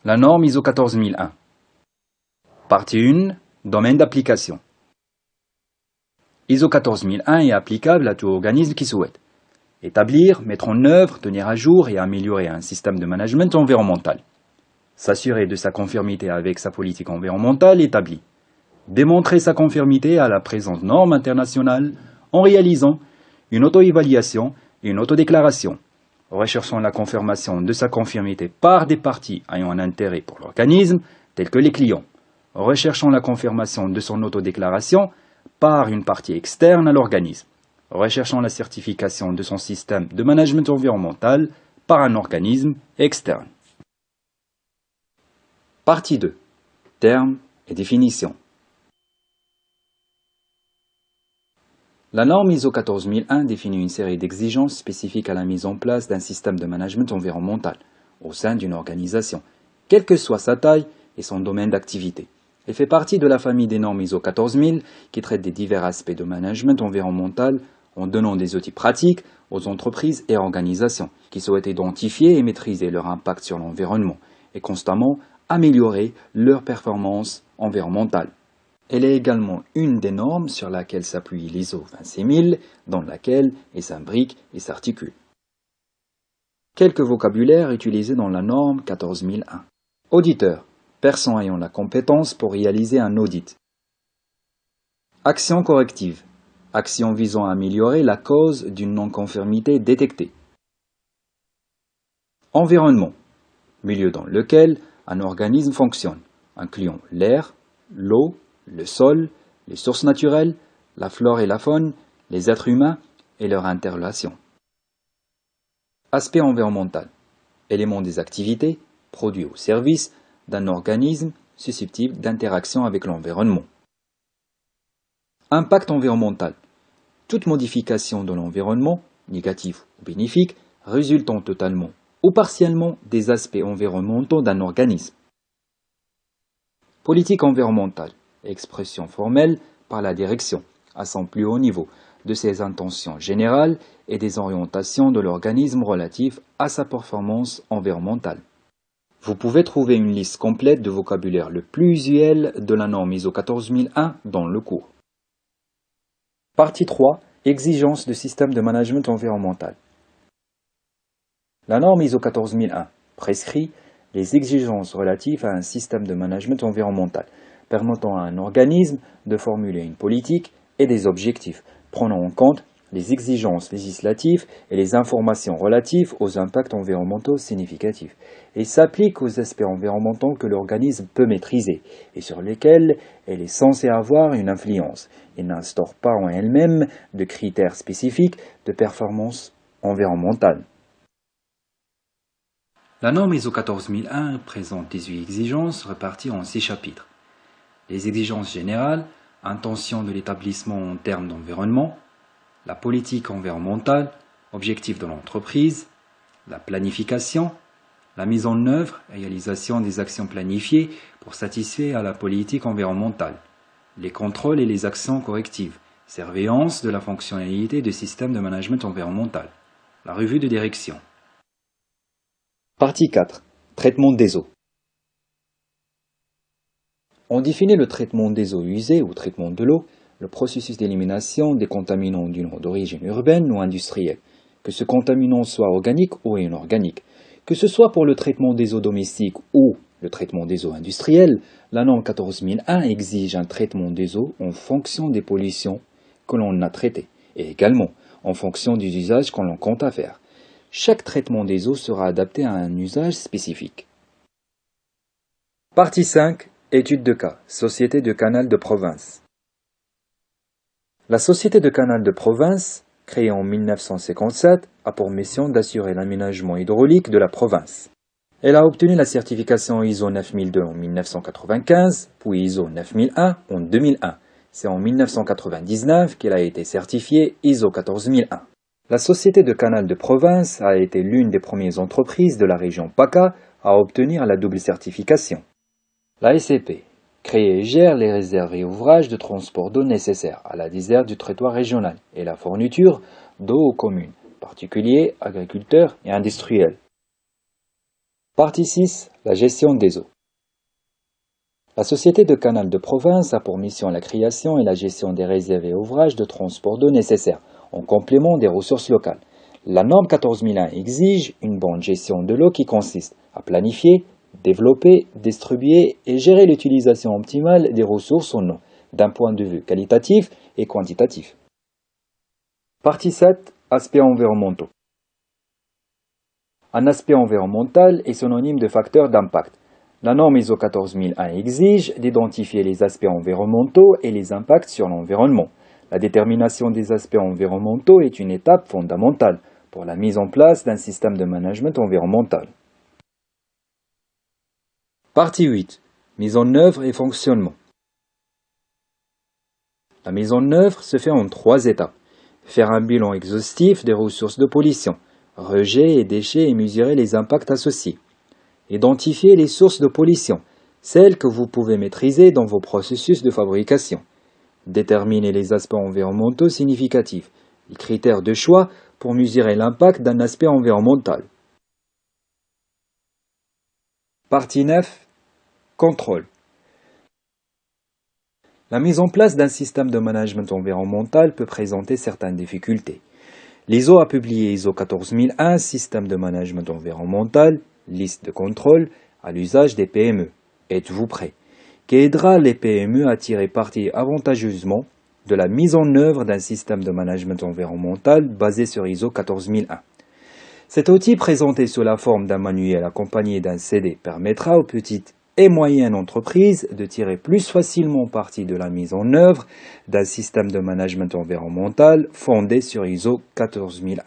La norme ISO 14001. Partie 1. Domaine d'application. ISO 14001 est applicable à tout organisme qui souhaite établir, mettre en œuvre, tenir à jour et améliorer un système de management environnemental. S'assurer de sa conformité avec sa politique environnementale établie. Démontrer sa conformité à la présente norme internationale en réalisant une auto-évaluation et une autodéclaration, recherchant la confirmation de sa conformité par des parties ayant un intérêt pour l'organisme, tels que les clients, recherchant la confirmation de son autodéclaration par une partie externe à l'organisme, recherchant la certification de son système de management environnemental par un organisme externe. Partie 2. Termes et définitions. La norme ISO 14001 définit une série d'exigences spécifiques à la mise en place d'un système de management environnemental au sein d'une organisation, quelle que soit sa taille et son domaine d'activité. Elle fait partie de la famille des normes ISO 14000 qui traitent des divers aspects de management environnemental en donnant des outils pratiques aux entreprises et organisations qui souhaitent identifier et maîtriser leur impact sur l'environnement et constamment améliorer leur performance environnementale. Elle est également une des normes sur laquelle s'appuie l'ISO 26000, dans laquelle elle s'imbrique et s'articule. Quelques vocabulaires utilisés dans la norme 14001. Auditeur, personne ayant la compétence pour réaliser un audit. Action corrective, action visant à améliorer la cause d'une non-conformité détectée. Environnement, milieu dans lequel un organisme fonctionne, incluant l'air, l'eau, le sol, les sources naturelles, la flore et la faune, les êtres humains et leurs interrelations. Aspect environnemental, élément des activités, produits ou services d'un organisme susceptible d'interaction avec l'environnement. Impact environnemental, toute modification de l'environnement, négative ou bénéfique, résultant totalement ou partiellement des aspects environnementaux d'un organisme. Politique environnementale, expression formelle par la direction, à son plus haut niveau, de ses intentions générales et des orientations de l'organisme relatives à sa performance environnementale. Vous pouvez trouver une liste complète de vocabulaire le plus usuel de la norme ISO 14001 dans le cours. Partie 3. Exigences de système de management environnemental. La norme ISO 14001 prescrit les exigences relatives à un système de management environnemental, permettant à un organisme de formuler une politique et des objectifs, prenant en compte les exigences législatives et les informations relatives aux impacts environnementaux significatifs, et s'applique aux aspects environnementaux que l'organisme peut maîtriser et sur lesquels elle est censée avoir une influence, et n'instaure pas en elle-même de critères spécifiques de performance environnementale. La norme ISO 14001 présente 18 exigences réparties en 6 chapitres. Les exigences générales, intention de l'établissement en termes d'environnement, la politique environnementale, objectifs de l'entreprise, la planification, la mise en œuvre et réalisation des actions planifiées pour satisfaire à la politique environnementale, les contrôles et les actions correctives, surveillance de la fonctionnalité du système de management environnemental, la revue de direction. Partie 4. Traitement des eaux. On définit le traitement des eaux usées ou traitement de l'eau, le processus d'élimination des contaminants d'une eau d'origine urbaine ou industrielle, que ce contaminant soit organique ou inorganique. Que ce soit pour le traitement des eaux domestiques ou le traitement des eaux industrielles, la norme 14001 exige un traitement des eaux en fonction des pollutions que l'on a traitées, et également en fonction des usages qu'on compte à faire. Chaque traitement des eaux sera adapté à un usage spécifique. Partie 5. Étude de cas. Société de canal de province. La Société de canal de province, créée en 1957, a pour mission d'assurer l'aménagement hydraulique de la province. Elle a obtenu la certification ISO 9002 en 1995, puis ISO 9001 en 2001. C'est en 1999 qu'elle a été certifiée ISO 14001. La Société de canal de province a été l'une des premières entreprises de la région PACA à obtenir la double certification. La SCP crée et gère les réserves et ouvrages de transport d'eau nécessaires à la desserte du territoire régional et la fourniture d'eau aux communes, particuliers, agriculteurs et industriels. Partie 6. La gestion des eaux. La Société de Canal de Province a pour mission la création et la gestion des réserves et ouvrages de transport d'eau nécessaires, en complément des ressources locales. La norme 14001 exige une bonne gestion de l'eau qui consiste à planifier, développer, distribuer et gérer l'utilisation optimale des ressources en eau, d'un point de vue qualitatif et quantitatif. Partie 7. Aspects environnementaux. Un aspect environnemental est synonyme de facteur d'impact. La norme ISO 14001 exige d'identifier les aspects environnementaux et les impacts sur l'environnement. La détermination des aspects environnementaux est une étape fondamentale pour la mise en place d'un système de management environnemental. Partie 8. Mise en œuvre et fonctionnement. La mise en œuvre se fait en 3 étapes. Faire un bilan exhaustif des ressources de pollution, rejets et déchets et mesurer les impacts associés. Identifier les sources de pollution, celles que vous pouvez maîtriser dans vos processus de fabrication. Déterminer les aspects environnementaux significatifs, les critères de choix pour mesurer l'impact d'un aspect environnemental. Partie 9. Contrôle. La mise en place d'un système de management environnemental peut présenter certaines difficultés. L'ISO a publié ISO 14001, Système de management environnemental, liste de contrôle à l'usage des PME. Êtes-vous prêt? Qui aidera les PME à tirer parti avantageusement de la mise en œuvre d'un système de management environnemental basé sur ISO 14001. Cet outil présenté sous la forme d'un manuel accompagné d'un CD permettra aux petites et moyennes entreprises de tirer plus facilement parti de la mise en œuvre d'un système de management environnemental fondé sur ISO 14001.